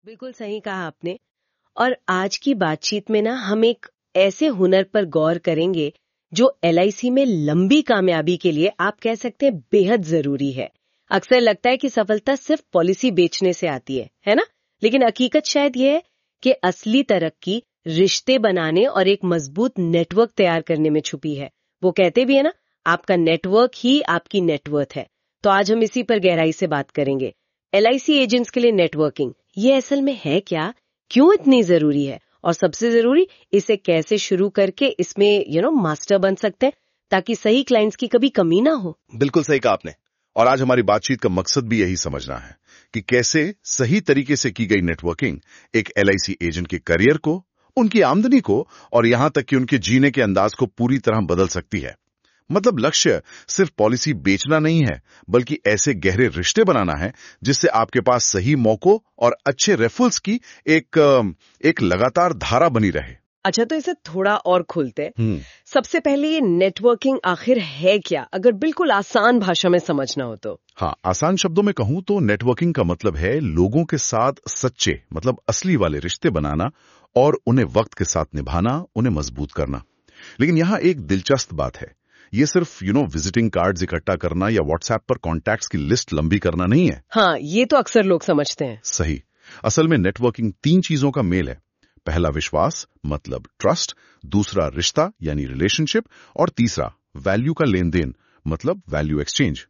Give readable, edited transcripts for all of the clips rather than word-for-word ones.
बिल्कुल सही कहा आपने। और आज की बातचीत में ना हम एक ऐसे हुनर पर गौर करेंगे जो एलआईसी में लंबी कामयाबी के लिए आप कह सकते हैं बेहद जरूरी है। अक्सर लगता है कि सफलता सिर्फ पॉलिसी बेचने से आती है ना? लेकिन हकीकत शायद ये है कि असली तरक्की रिश्ते बनाने और एक मजबूत नेटवर्क तैयार करने में छुपी है। वो कहते भी है ना, आपका नेटवर्क ही आपकी नेटवर्थ है। तो आज हम इसी पर गहराई से बात करेंगे। एलआईसी एजेंट्स के लिए नेटवर्किंग ये असल में है क्या, क्यों इतनी जरूरी है, और सबसे जरूरी इसे कैसे शुरू करके इसमें मास्टर बन सकते हैं ताकि सही क्लाइंट्स की कभी कमी ना हो। बिल्कुल सही कहा आपने। और आज हमारी बातचीत का मकसद भी यही समझना है कि कैसे सही तरीके से की गई नेटवर्किंग एक एलआईसी एजेंट के करियर को, उनकी आमदनी को और यहां तक कि उनके जीने के अंदाज को पूरी तरह बदल सकती है। मतलब लक्ष्य सिर्फ पॉलिसी बेचना नहीं है, बल्कि ऐसे गहरे रिश्ते बनाना है जिससे आपके पास सही मौकों और अच्छे रेफरल्स की एक लगातार धारा बनी रहे। अच्छा, तो इसे थोड़ा और खोलते हैं। सबसे पहले ये नेटवर्किंग आखिर है क्या, अगर बिल्कुल आसान भाषा में समझना हो तो? हाँ, आसान शब्दों में कहूं तो नेटवर्किंग का मतलब है लोगों के साथ सच्चे मतलब असली वाले रिश्ते बनाना और उन्हें वक्त के साथ निभाना, उन्हें मजबूत करना। लेकिन यहाँ एक दिलचस्प बात है, ये सिर्फ विजिटिंग कार्ड्स इकट्ठा करना या व्हाट्सएप पर कॉन्टैक्ट्स की लिस्ट लंबी करना नहीं है। हाँ, ये तो अक्सर लोग समझते हैं। सही। असल में नेटवर्किंग 3 चीजों का मेल है। पहला विश्वास मतलब ट्रस्ट, दूसरा रिश्ता यानी रिलेशनशिप, और तीसरा वैल्यू का लेन देन मतलब वैल्यू एक्सचेंज।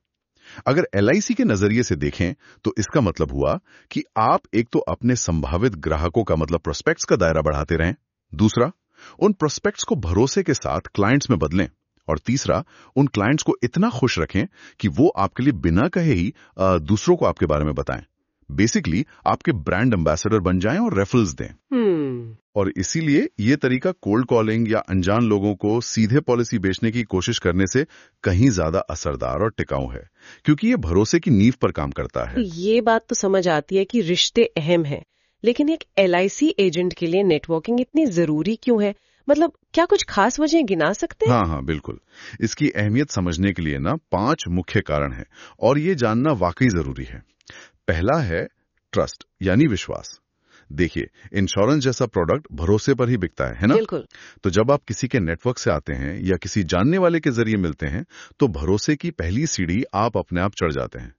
अगर एलआईसी के नजरिए से देखें तो इसका मतलब हुआ कि आप एक तो अपने संभावित ग्राहकों का मतलब प्रोस्पेक्ट्स का दायरा बढ़ाते रहें, दूसरा उन प्रोस्पेक्ट्स को भरोसे के साथ क्लाइंट्स में बदलें, और तीसरा उन क्लाइंट्स को इतना खुश रखें कि वो आपके लिए बिना कहे ही दूसरों को आपके बारे में बताएं। बेसिकली आपके ब्रांड एम्बेसडर बन जाएं और रेफरल्स दें। और इसीलिए ये तरीका कोल्ड कॉलिंग या अनजान लोगों को सीधे पॉलिसी बेचने की कोशिश करने से कहीं ज्यादा असरदार और टिकाऊ है, क्योंकि ये भरोसे की नींव पर काम करता है। तो ये बात तो समझ आती है कि रिश्ते अहम है, लेकिन एक एलआईसी एजेंट के लिए नेटवर्किंग इतनी जरूरी क्यों है? मतलब क्या कुछ खास वजह गिना सकते हैं? हाँ, बिल्कुल। इसकी अहमियत समझने के लिए 5 मुख्य कारण हैं और ये जानना वाकई जरूरी है। पहला है ट्रस्ट यानी विश्वास। देखिए, इंश्योरेंस जैसा प्रोडक्ट भरोसे पर ही बिकता है ना? बिल्कुल। तो जब आप किसी के नेटवर्क से आते हैं या किसी जानने वाले के जरिए मिलते हैं तो भरोसे की पहली सीढ़ी आप अपने आप चढ़ जाते हैं।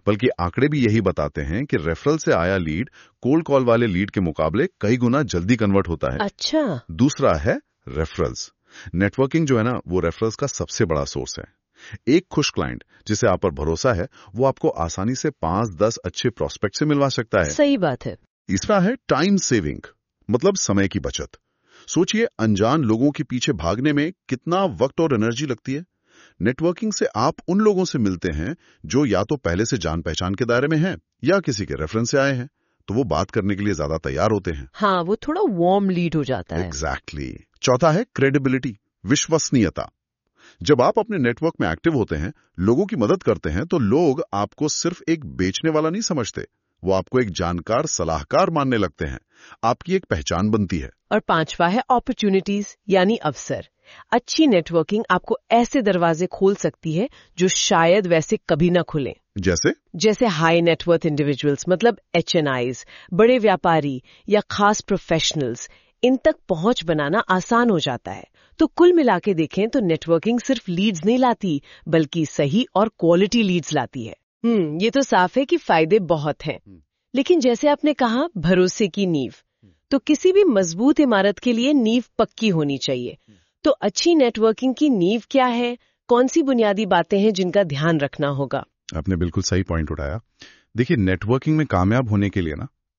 बल्कि आंकड़े भी यही बताते हैं कि रेफरल से आया लीड कोल्ड कॉल वाले लीड के मुकाबले कई गुना जल्दी कन्वर्ट होता है। अच्छा। दूसरा है रेफरल्स। नेटवर्किंग जो है ना, वो रेफरल्स का सबसे बड़ा सोर्स है। एक खुश क्लाइंट जिसे आप पर भरोसा है वो आपको आसानी से 5-10 अच्छे प्रोस्पेक्ट से मिलवा सकता है। सही बात है। तीसरा है टाइम सेविंग मतलब समय की बचत। सोचिए, अनजान लोगों के पीछे भागने में कितना वक्त और एनर्जी लगती है। नेटवर्किंग से आप उन लोगों से मिलते हैं जो या तो पहले से जान पहचान के दायरे में हैं या किसी के रेफरेंस से आए हैं, तो वो बात करने के लिए ज्यादा तैयार होते हैं। हाँ, वो थोड़ा वार्म लीड हो जाता है। एग्जैक्टली। चौथा है क्रेडिबिलिटी, विश्वसनीयता। जब आप अपने नेटवर्क में एक्टिव होते हैं, लोगों की मदद करते हैं, तो लोग आपको सिर्फ एक बेचने वाला नहीं समझते, वो आपको एक जानकार सलाहकार मानने लगते हैं। आपकी एक पहचान बनती है। और पांचवा है अपॉर्चुनिटीज यानी अवसर। अच्छी नेटवर्किंग आपको ऐसे दरवाजे खोल सकती है जो शायद वैसे कभी ना खुले। जैसे हाई नेटवर्थ इंडिविजुअल्स मतलब HNIs, बड़े व्यापारी या खास प्रोफेशनल्स, इन तक पहुंच बनाना आसान हो जाता है। तो कुल मिला के देखें तो नेटवर्किंग सिर्फ लीड्स नहीं लाती, बल्कि सही और क्वालिटी लीड्स लाती है। ये तो साफ है कि फायदे बहुत हैं। लेकिन जैसे आपने कहा, भरोसे की नींव, तो किसी भी मजबूत इमारत के लिए नींव पक्की होनी चाहिए। तो अच्छी नेटवर्किंग की नींव क्या है? कौन सी बुनियादी बातें हैं जिनका ध्यान रखना होगा? आपने बिल्कुल सही पॉइंट उठाया। देखिए, नेटवर्किंग में कामयाब होने के लिए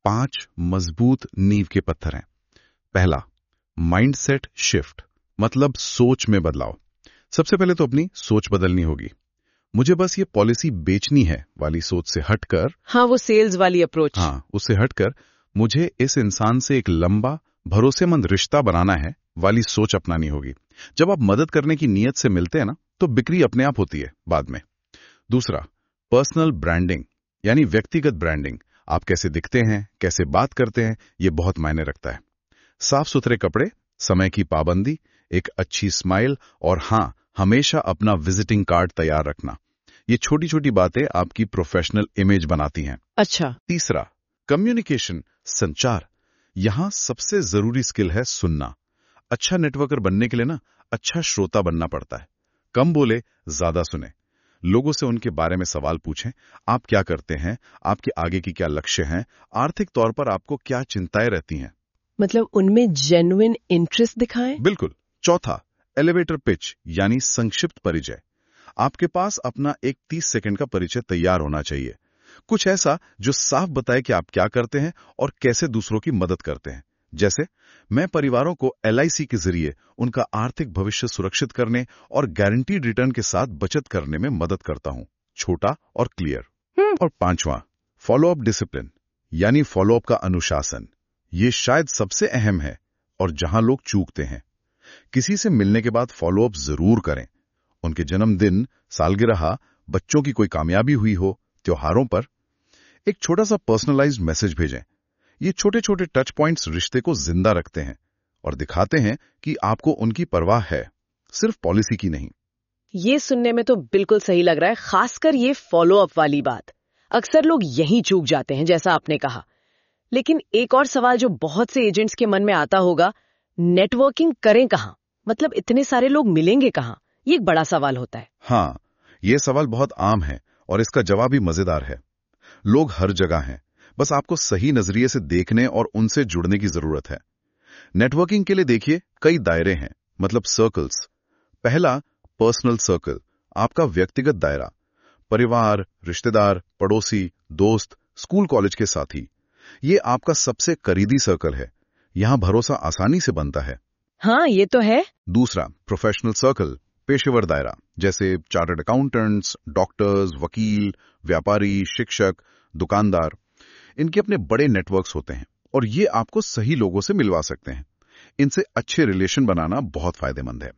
5 मजबूत नींव के पत्थर हैं। पहला, माइंडसेट शिफ्ट मतलब सोच में बदलाव। सबसे पहले तो अपनी सोच बदलनी होगी। मुझे बस ये पॉलिसी बेचनी है वाली सोच से हटकर, हाँ, वो सेल्स वाली अप्रोच, हाँ, उससे हटकर मुझे इस इंसान से एक लंबा भरोसेमंद रिश्ता बनाना है वाली सोच अपनानी होगी। जब आप मदद करने की नीयत से मिलते हैं तो बिक्री अपने आप होती है बाद में। दूसरा, पर्सनल ब्रांडिंग यानी व्यक्तिगत ब्रांडिंग। आप कैसे दिखते हैं, कैसे बात करते हैं, ये बहुत मायने रखता है। साफ सुथरे कपड़े, समय की पाबंदी, एक अच्छी स्माइल और हाँ, हमेशा अपना विजिटिंग कार्ड तैयार रखना। ये छोटी छोटी बातें आपकी प्रोफेशनल इमेज बनाती हैं। अच्छा। तीसरा, कम्युनिकेशन, संचार। यहां सबसे जरूरी स्किल है सुनना। अच्छा नेटवर्कर बनने के लिए ना अच्छा श्रोता बनना पड़ता है। कम बोले, ज्यादा सुने। लोगों से उनके बारे में सवाल पूछें। आप क्या करते हैं, आपके आगे की क्या लक्ष्य हैं, आर्थिक तौर पर आपको क्या चिंताएं रहती हैं। मतलब उनमें जेन्युइन इंटरेस्ट दिखाएं। बिल्कुल। चौथा, एलिवेटर पिच यानी संक्षिप्त परिचय। आपके पास अपना एक 30 सेकंड का परिचय तैयार होना चाहिए। कुछ ऐसा जो साफ बताए कि आप क्या करते हैं और कैसे दूसरों की मदद करते हैं। जैसे, मैं परिवारों को LIC के जरिए उनका आर्थिक भविष्य सुरक्षित करने और गारंटीड रिटर्न के साथ बचत करने में मदद करता हूं। छोटा और क्लियर। और पांचवा, फॉलोअप डिसिप्लिन यानी फॉलोअप का अनुशासन। ये शायद सबसे अहम है और जहां लोग चूकते हैं। किसी से मिलने के बाद फॉलोअप जरूर करें। उनके जन्मदिन, सालगिरह, बच्चों की कोई कामयाबी हुई हो, त्योहारों पर एक छोटा सा पर्सनलाइज्ड मैसेज भेजें। ये छोटे छोटे टच पॉइंट्स रिश्ते को जिंदा रखते हैं और दिखाते हैं कि आपको उनकी परवाह है, सिर्फ पॉलिसी की नहीं। ये सुनने में तो बिल्कुल सही लग रहा है, खासकर ये फॉलोअप वाली बात। अक्सर लोग यहीं चूक जाते हैं, जैसा आपने कहा। लेकिन एक और सवाल जो बहुत से एजेंट्स के मन में आता होगा, नेटवर्किंग करें कहां? मतलब इतने सारे लोग मिलेंगे कहां? ये एक बड़ा सवाल होता है। हाँ, ये सवाल बहुत आम है और इसका जवाब भी मजेदार है। लोग हर जगह हैं, बस आपको सही नजरिए से देखने और उनसे जुड़ने की जरूरत है। नेटवर्किंग के लिए देखिए, कई दायरे हैं, मतलब सर्कल्स। पहला, पर्सनल सर्कल, आपका व्यक्तिगत दायरा। परिवार, रिश्तेदार, पड़ोसी, दोस्त, स्कूल कॉलेज के साथी। ये आपका सबसे करीबी सर्कल है। यहां भरोसा आसानी से बनता है। हाँ, ये तो है। दूसरा, प्रोफेशनल सर्कल, पेशेवर दायरा, जैसे चार्टर्ड अकाउंटेंट्स, डॉक्टर्स, वकील, व्यापारी, शिक्षक, दुकानदार। इनके अपने बड़े नेटवर्क्स होते हैं और ये आपको सही लोगों से मिलवा सकते हैं। इनसे अच्छे रिलेशन बनाना बहुत फायदेमंद है।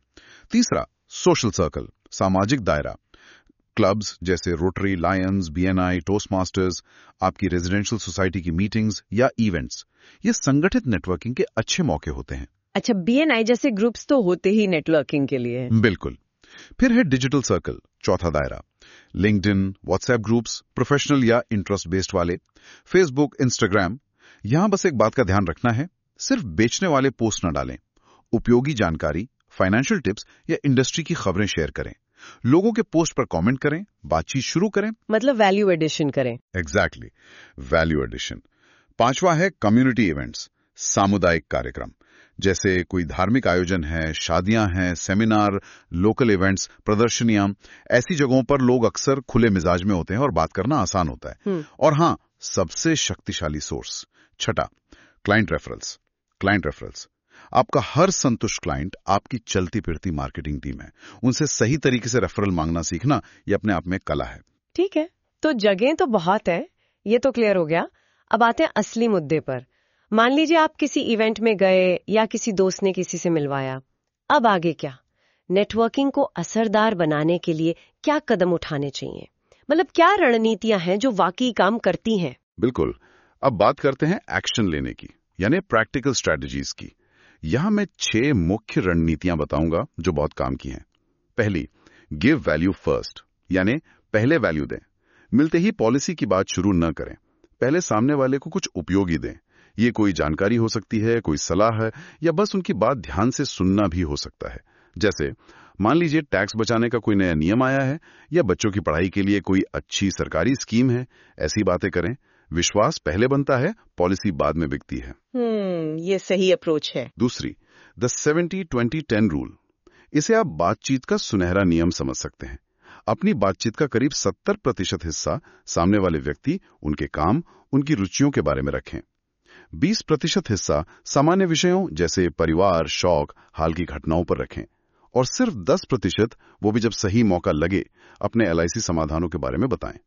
तीसरा, सोशल सर्कल, सामाजिक दायरा। क्लब्स जैसे rotary, Lions, BNI, toast masters, आपकी रेजिडेंशियल सोसाइटी की मीटिंग्स या इवेंट्स। ये संगठित नेटवर्किंग के अच्छे मौके होते हैं। अच्छा, BNI जैसे ग्रुप्स तो होते ही नेटवर्किंग के लिए। बिल्कुल। फिर है डिजिटल सर्कल, चौथा दायरा। लिंक्डइन, व्हाट्सएप ग्रुप्स, प्रोफेशनल या इंटरेस्ट बेस्ड वाले, फेसबुक, इंस्टाग्राम। यहां बस एक बात का ध्यान रखना है, सिर्फ बेचने वाले पोस्ट न डालें। उपयोगी जानकारी, फाइनेंशियल टिप्स या इंडस्ट्री की खबरें शेयर करें। लोगों के पोस्ट पर कमेंट करें, बातचीत शुरू करें। मतलब वैल्यू एडिशन करें। Exactly, value addition. पांचवा है कम्युनिटी इवेंट्स, सामुदायिक कार्यक्रम। जैसे कोई धार्मिक आयोजन है, शादियां हैं, सेमिनार, लोकल इवेंट्स, प्रदर्शनियां। ऐसी जगहों पर लोग अक्सर खुले मिजाज में होते हैं और बात करना आसान होता है। और हाँ, सबसे शक्तिशाली सोर्स, छठा, क्लाइंट रेफरल्स। क्लाइंट रेफरल्स, आपका हर संतुष्ट क्लाइंट आपकी चलती फिरती मार्केटिंग टीम है। उनसे सही तरीके से रेफरल मांगना सीखना, ये अपने आप में कला है। ठीक है, तो जगह तो बहुत है, ये तो क्लियर हो गया। अब आते हैं असली मुद्दे पर। मान लीजिए आप किसी इवेंट में गए या किसी दोस्त ने किसी से मिलवाया। अब आगे क्या? नेटवर्किंग को असरदार बनाने के लिए क्या कदम उठाने चाहिए? मतलब क्या रणनीतियां हैं जो वाकई काम करती हैं? बिल्कुल। अब बात करते हैं एक्शन लेने की, यानी प्रैक्टिकल स्ट्रेटजीज की। यहां मैं 6 मुख्य रणनीतियां बताऊंगा जो बहुत काम की हैं। पहली, गिव वैल्यू फर्स्ट, यानी पहले वैल्यू दें। मिलते ही पॉलिसी की बात शुरू न करें, पहले सामने वाले को कुछ उपयोगी दें। ये कोई जानकारी हो सकती है, कोई सलाह है, या बस उनकी बात ध्यान से सुनना भी हो सकता है। जैसे, मान लीजिए टैक्स बचाने का कोई नया नियम आया है या बच्चों की पढ़ाई के लिए कोई अच्छी सरकारी स्कीम है। ऐसी बातें करें। विश्वास पहले बनता है, पॉलिसी बाद में बिकती है। ये सही अप्रोच है। दूसरी, द 70-20-10 रूल। इसे आप बातचीत का सुनहरा नियम समझ सकते हैं। अपनी बातचीत का करीब 70% हिस्सा सामने वाले व्यक्ति, उनके काम, उनकी रुचियों के बारे में रखें। 20% हिस्सा सामान्य विषयों जैसे परिवार, शौक, हाल की घटनाओं पर रखें। और सिर्फ 10%, वो भी जब सही मौका लगे, अपने LIC समाधानों के बारे में बताएं।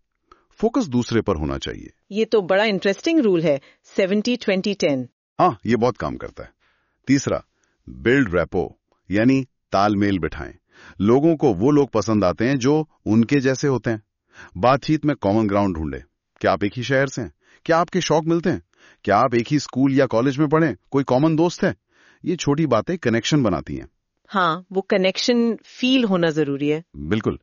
फोकस दूसरे पर होना चाहिए। ये तो बड़ा इंटरेस्टिंग रूल है, 70-20-10। हाँ, ये बहुत काम करता है। तीसरा, बिल्ड रैपो, यानी तालमेल बिठाएं। लोगों को वो लोग पसंद आते हैं जो उनके जैसे होते हैं। बातचीत में कॉमन ग्राउंड ढूंढें। क्या आप एक ही शहर से हैं? क्या आपके शौक मिलते हैं? क्या आप एक ही स्कूल या कॉलेज में पढ़े? कोई कॉमन दोस्त है? ये छोटी बातें कनेक्शन बनाती हैं। हाँ, वो कनेक्शन फील होना जरूरी है। बिल्कुल।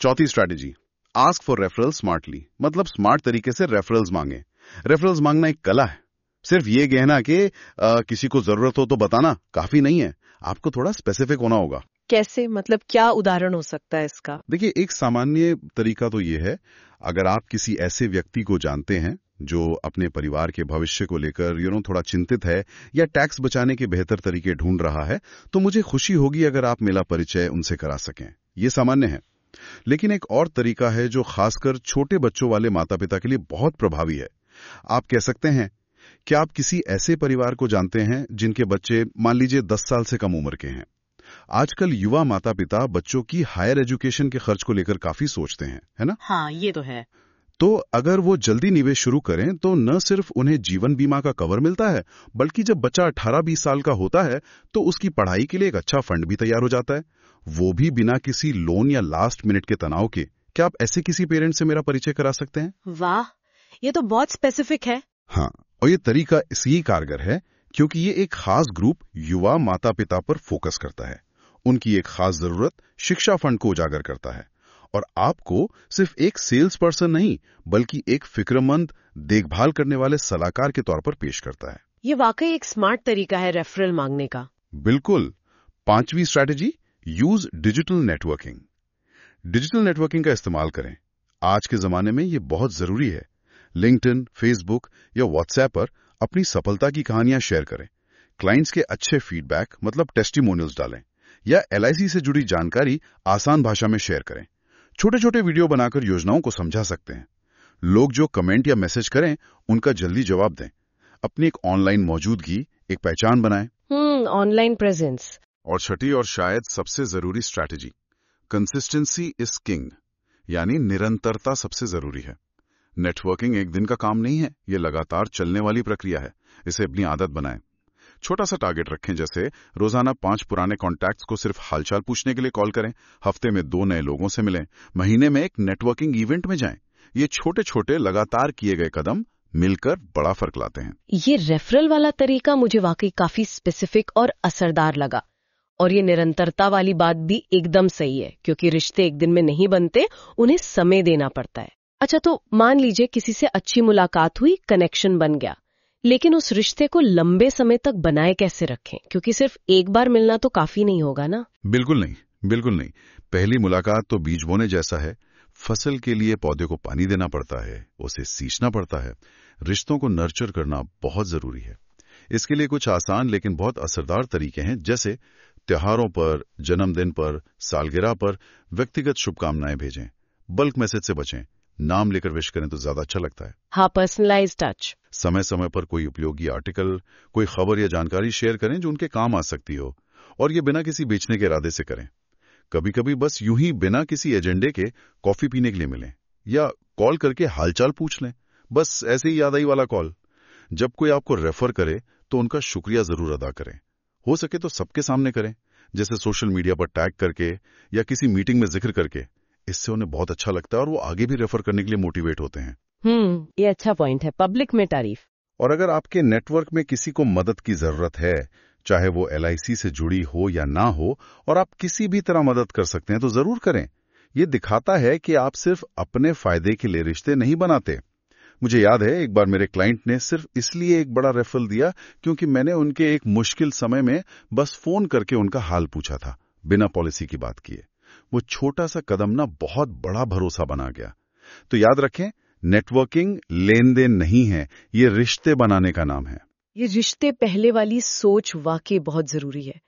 चौथी strategy, ask for referrals smartly, मतलब स्मार्ट तरीके से रेफरल्स मांगे। रेफरल्स मांगना एक कला है। सिर्फ ये कहना कि किसी को जरूरत हो तो बताना काफी नहीं है, आपको थोड़ा स्पेसिफिक होना होगा। कैसे, मतलब क्या उदाहरण हो सकता है इसका? देखिए, एक सामान्य तरीका तो ये है, अगर आप किसी ऐसे व्यक्ति को जानते हैं जो अपने परिवार के भविष्य को लेकर थोड़ा चिंतित है या टैक्स बचाने के बेहतर तरीके ढूंढ रहा है, तो मुझे खुशी होगी अगर आप मेरा परिचय उनसे करा सकें। ये सामान्य है। लेकिन एक और तरीका है जो खासकर छोटे बच्चों वाले माता पिता के लिए बहुत प्रभावी है। आप कह सकते हैं, क्या आप किसी ऐसे परिवार को जानते हैं जिनके बच्चे मान लीजिए 10 साल से कम उम्र के हैं? आजकल युवा माता पिता बच्चों की हायर एजुकेशन के खर्च को लेकर काफी सोचते हैं, है ना? हाँ, ये तो है। तो अगर वो जल्दी निवेश शुरू करें तो न सिर्फ उन्हें जीवन बीमा का कवर मिलता है, बल्कि जब बच्चा 18-20 साल का होता है तो उसकी पढ़ाई के लिए एक अच्छा फंड भी तैयार हो जाता है, वो भी बिना किसी लोन या लास्ट मिनट के तनाव के। क्या आप ऐसे किसी पेरेंट से मेरा परिचय करा सकते हैं? वाह, ये तो बहुत स्पेसिफिक है। हाँ, और ये तरीका इसलिए कारगर है क्योंकि ये एक खास ग्रुप युवा माता पिता पर फोकस करता है। उनकी एक खास जरूरत शिक्षा फंड को उजागर करता है और आपको सिर्फ एक सेल्स पर्सन नहीं, बल्कि एक फिक्रमंद देखभाल करने वाले सलाहकार के तौर पर पेश करता है। ये वाकई एक स्मार्ट तरीका है रेफरल मांगने का। बिल्कुल। 5वीं strategy, use digital networking. Digital networking का इस्तेमाल करें। आज के जमाने में ये बहुत जरूरी है। लिंक्डइन, फेसबुक या व्हाट्सएप पर अपनी सफलता की कहानियां शेयर करें। क्लाइंट्स के अच्छे फीडबैक मतलब टेस्टिमोनियल्स डालें या LIC से जुड़ी जानकारी आसान भाषा में शेयर करें। छोटे छोटे वीडियो बनाकर योजनाओं को समझा सकते हैं। लोग जो कमेंट या मैसेज करें उनका जल्दी जवाब दें। अपनी एक ऑनलाइन मौजूदगी, एक पहचान बनाएं। Online presence. और छठी और शायद सबसे जरूरी स्ट्रैटेजी, कंसिस्टेंसी इज किंग, यानी निरंतरता सबसे जरूरी है। नेटवर्किंग एक दिन का काम नहीं है, ये लगातार चलने वाली प्रक्रिया है। इसे अपनी आदत बनाएं। छोटा सा टारगेट रखें, जैसे रोजाना 5 पुराने कॉन्टैक्ट्स को सिर्फ हालचाल पूछने के लिए कॉल करें, हफ्ते में 2 नए लोगों से मिलें, महीने में एक नेटवर्किंग इवेंट में जाएं। ये छोटे छोटे लगातार किए गए कदम मिलकर बड़ा फर्क लाते हैं। ये रेफरल वाला तरीका मुझे वाकई काफी स्पेसिफिक और असरदार लगा। और ये निरंतरता वाली बात भी एकदम सही है, क्योंकि रिश्ते एक दिन में नहीं बनते, उन्हें समय देना पड़ता है। अच्छा, तो मान लीजिए किसी से अच्छी मुलाकात हुई, कनेक्शन बन गया, लेकिन उस रिश्ते को लंबे समय तक बनाए कैसे रखें? क्योंकि सिर्फ एक बार मिलना तो काफी नहीं होगा ना। बिल्कुल नहीं, बिल्कुल नहीं। पहली मुलाकात तो बीज बोने जैसा है। फसल के लिए पौधे को पानी देना पड़ता है, उसे सींचना पड़ता है। रिश्तों को नर्चर करना बहुत जरूरी है। इसके लिए कुछ आसान लेकिन बहुत असरदार तरीके हैं, जैसे त्योहारों पर, जन्मदिन पर, सालगिरह पर व्यक्तिगत शुभकामनाएं भेजें। बल्क मैसेज से बचें। नाम लेकर विश करें तो ज्यादा अच्छा लगता है। हाँ, पर्सनलाइज्ड टच। समय समय पर कोई उपयोगी आर्टिकल, कोई खबर या जानकारी शेयर करें जो उनके काम आ सकती हो, और ये बिना किसी बेचने के इरादे से करें। कभी कभी बस यूं ही बिना किसी एजेंडे के कॉफी पीने के लिए मिलें या कॉल करके हालचाल पूछ लें। बस ऐसे ही याद आई वाला कॉल। जब कोई आपको रेफर करे तो उनका शुक्रिया जरूर अदा करें। हो सके तो सबके सामने करें, जैसे सोशल मीडिया पर टैग करके या किसी मीटिंग में जिक्र करके। इससे उन्हें बहुत अच्छा लगता है और वो आगे भी रेफर करने के लिए मोटिवेट होते हैं। ये अच्छा पॉइंट है, पब्लिक में तारीफ। और अगर आपके नेटवर्क में किसी को मदद की जरूरत है, चाहे वो LIC से जुड़ी हो या ना हो, और आप किसी भी तरह मदद कर सकते हैं तो जरूर करें। ये दिखाता है कि आप सिर्फ अपने फायदे के लिए रिश्ते नहीं बनाते। मुझे याद है, एक बार मेरे क्लाइंट ने सिर्फ इसलिए एक बड़ा रेफरल दिया क्योंकि मैंने उनके एक मुश्किल समय में बस फोन करके उनका हाल पूछा था, बिना पॉलिसी की बात किए। वो छोटा सा कदम ना बहुत बड़ा भरोसा बना गया। तो याद रखें, नेटवर्किंग लेन देन नहीं है, ये रिश्ते बनाने का नाम है। ये रिश्ते पहले वाली सोच वाकई बहुत जरूरी है।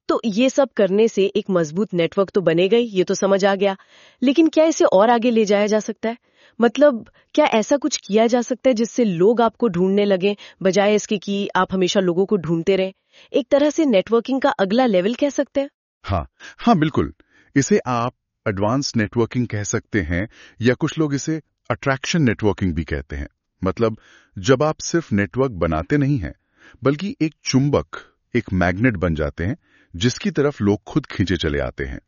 तो ये सब करने से एक मजबूत नेटवर्क तो बनेगा ही, ये तो समझ आ गया। लेकिन क्या इसे और आगे ले जाया जा सकता है? मतलब क्या ऐसा कुछ किया जा सकता है जिससे लोग आपको ढूंढने लगे, बजाय इसके कि आप हमेशा लोगों को ढूंढते रहें? एक तरह से नेटवर्किंग का अगला लेवल कह सकते हैं। हाँ, बिल्कुल। इसे आप एडवांस नेटवर्किंग कह सकते हैं, या कुछ लोग इसे अट्रैक्शन नेटवर्किंग भी कहते हैं। मतलब जब आप सिर्फ नेटवर्क बनाते नहीं हैं, बल्कि एक चुंबक, एक मैग्नेट बन जाते हैं जिसकी तरफ लोग खुद खींचे चले आते हैं।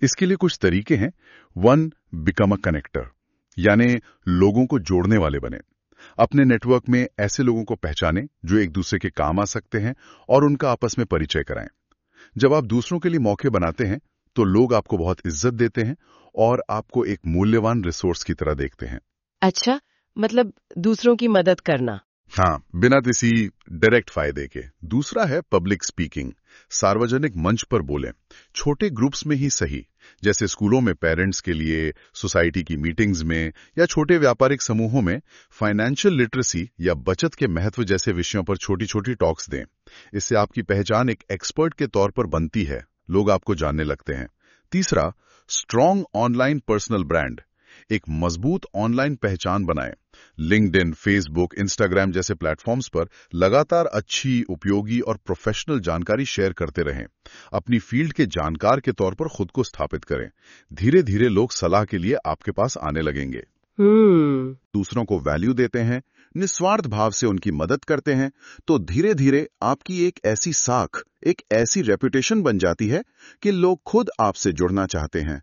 इसके लिए कुछ तरीके हैं। 1. बिकम अ कनेक्टर, यानी लोगों को जोड़ने वाले बने। अपने नेटवर्क में ऐसे लोगों को पहचानें जो एक दूसरे के काम आ सकते हैं और उनका आपस में परिचय कराएं। जब आप दूसरों के लिए मौके बनाते हैं तो लोग आपको बहुत इज्जत देते हैं और आपको एक मूल्यवान रिसोर्स की तरह देखते हैं। अच्छा, मतलब दूसरों की मदद करना। हाँ, बिना किसी डायरेक्ट फायदे के। दूसरा है पब्लिक स्पीकिंग, सार्वजनिक मंच पर बोलें, छोटे ग्रुप्स में ही सही, जैसे स्कूलों में पेरेंट्स के लिए, सोसाइटी की मीटिंग्स में या छोटे व्यापारिक समूहों में फाइनेंशियल लिटरेसी या बचत के महत्व जैसे विषयों पर छोटी छोटी टॉक्स दें। इससे आपकी पहचान एक एक्सपर्ट के तौर पर बनती है, लोग आपको जानने लगते हैं। तीसरा, स्ट्रॉन्ग ऑनलाइन पर्सनल ब्रांड, एक मजबूत ऑनलाइन पहचान बनाएं। लिंक्डइन, फेसबुक, इंस्टाग्राम जैसे प्लेटफॉर्म्स पर लगातार अच्छी, उपयोगी और प्रोफेशनल जानकारी शेयर करते रहें। अपनी फील्ड के जानकार के तौर पर खुद को स्थापित करें। धीरे धीरे लोग सलाह के लिए आपके पास आने लगेंगे। दूसरों को वैल्यू देते हैं, निस्वार्थ भाव से उनकी मदद करते हैं, तो धीरे धीरे आपकी एक ऐसी साख, एक ऐसी रेपुटेशन बन जाती है कि लोग खुद आपसे जुड़ना चाहते हैं।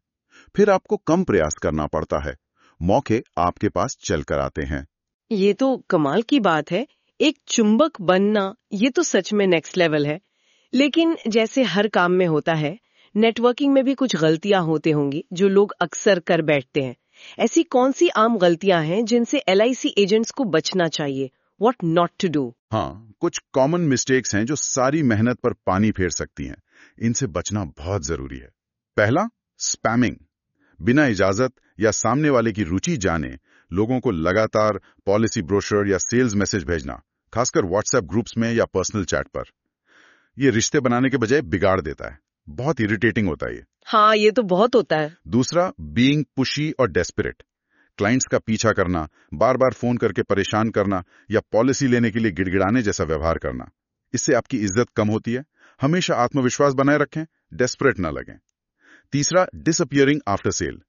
फिर आपको कम प्रयास करना पड़ता है, मौके आपके पास चल कर आते हैं। ये तो कमाल की बात है। एक चुंबक बनना, ये तो सच में नेक्स्ट लेवल है। लेकिन जैसे हर काम में होता है, नेटवर्किंग में भी कुछ गलतियां होती होंगी जो लोग अक्सर कर बैठते हैं। ऐसी कौन सी आम गलतियां हैं जिनसे LIC एजेंट्स को बचना चाहिए? What not to do? हाँ, कुछ कॉमन मिस्टेक्स हैं जो सारी मेहनत पर पानी फेर सकती हैं। इनसे बचना बहुत जरूरी है। पहला, स्पैमिंग। बिना इजाजत या सामने वाले की रुचि जाने लोगों को लगातार पॉलिसी ब्रोशर या सेल्स मैसेज भेजना, खासकर व्हाट्सएप ग्रुप्स में या पर्सनल चैट पर। ये रिश्ते बनाने के बजाय बिगाड़ देता है। बहुत इरिटेटिंग होता है ये। हाँ, ये तो बहुत होता है। दूसरा, बीइंग पुशी और डेस्परेट। क्लाइंट्स का पीछा करना, बार बार फोन करके परेशान करना या पॉलिसी लेने के लिए गिड़गिड़ाने जैसा व्यवहार करना। इससे आपकी इज्जत कम होती है। हमेशा आत्मविश्वास बनाए रखें, डेस्परेट ना लगें। तीसरा, डिसअपियरिंग आफ्टर सेल।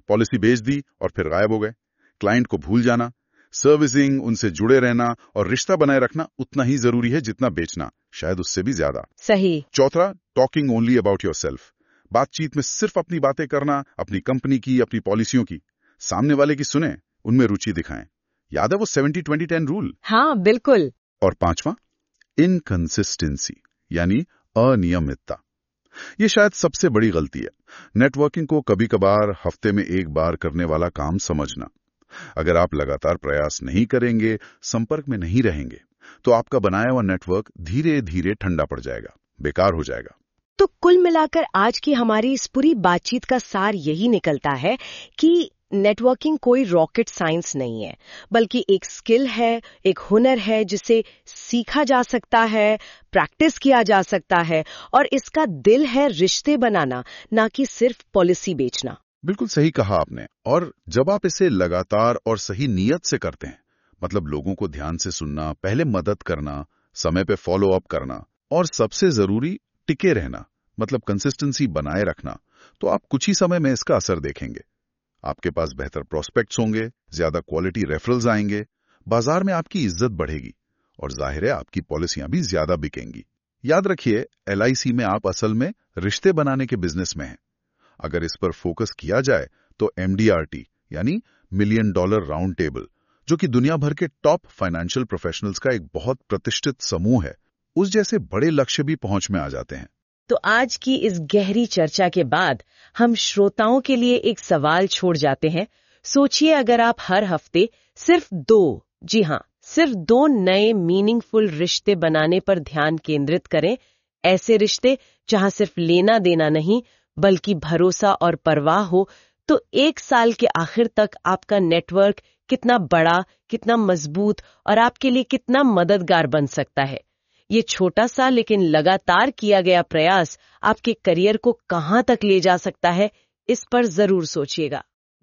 पॉलिसी बेच दी और फिर गायब हो गए। क्लाइंट को भूल जाना। सर्विसिंग, उनसे जुड़े रहना और रिश्ता बनाए रखना उतना ही जरूरी है जितना बेचना, शायद उससे भी ज्यादा। सही। चौथा, टॉकिंग ओनली अबाउट योरसेल्फ। बातचीत में सिर्फ अपनी बातें करना, अपनी कंपनी की, अपनी पॉलिसियों की। सामने वाले की सुने, उनमें रुचि दिखाएं। याद है वो 70-20-10 रूल? हाँ, बिल्कुल। और पांचवा, इनकंसिस्टेंसी, यानी अनियमितता। ये शायद सबसे बड़ी गलती है। नेटवर्किंग को कभी कभार, हफ्ते में एक बार करने वाला काम समझना। अगर आप लगातार प्रयास नहीं करेंगे, संपर्क में नहीं रहेंगे, तो आपका बनाया हुआ नेटवर्क धीरे धीरे ठंडा पड़ जाएगा, बेकार हो जाएगा। तो कुल मिलाकर आज की हमारी इस पूरी बातचीत का सार यही निकलता है कि नेटवर्किंग कोई रॉकेट साइंस नहीं है, बल्कि एक स्किल है, एक हुनर है जिसे सीखा जा सकता है, प्रैक्टिस किया जा सकता है, और इसका दिल है रिश्ते बनाना, ना कि सिर्फ पॉलिसी बेचना। बिल्कुल सही कहा आपने। और जब आप इसे लगातार और सही नीयत से करते हैं, मतलब लोगों को ध्यान से सुनना, पहले मदद करना, समय पे फॉलो अप करना और सबसे जरूरी टिके रहना, मतलब कंसिस्टेंसी बनाए रखना, तो आप कुछ ही समय में इसका असर देखेंगे। आपके पास बेहतर प्रोस्पेक्ट्स होंगे, ज्यादा क्वालिटी रेफरल्स आएंगे, बाजार में आपकी इज्जत बढ़ेगी और जाहिर है आपकी पॉलिसियां भी ज्यादा बिकेंगी। याद रखिए, LIC में आप असल में रिश्ते बनाने के बिजनेस में हैं। अगर इस पर फोकस किया जाए तो MDRT यानी $1 मिलियन राउंड टेबल, जो कि दुनिया भर के टॉप फाइनेंशियल प्रोफेशनल्स का एक बहुत प्रतिष्ठित समूह है, उस जैसे बड़े लक्ष्य भी पहुंच में आ जाते हैं। तो आज की इस गहरी चर्चा के बाद हम श्रोताओं के लिए एक सवाल छोड़ जाते हैं। सोचिए, अगर आप हर हफ्ते सिर्फ 2, जी हाँ, सिर्फ 2 नए मीनिंगफुल रिश्ते बनाने पर ध्यान केंद्रित करें, ऐसे रिश्ते जहां सिर्फ लेना देना नहीं बल्कि भरोसा और परवाह हो, तो 1 साल के आखिर तक आपका नेटवर्क कितना बड़ा, कितना मजबूत और आपके लिए कितना मददगार बन सकता है। ये छोटा सा लेकिन लगातार किया गया प्रयास आपके करियर को कहां तक ले जा सकता है, इस पर जरूर सोचिएगा।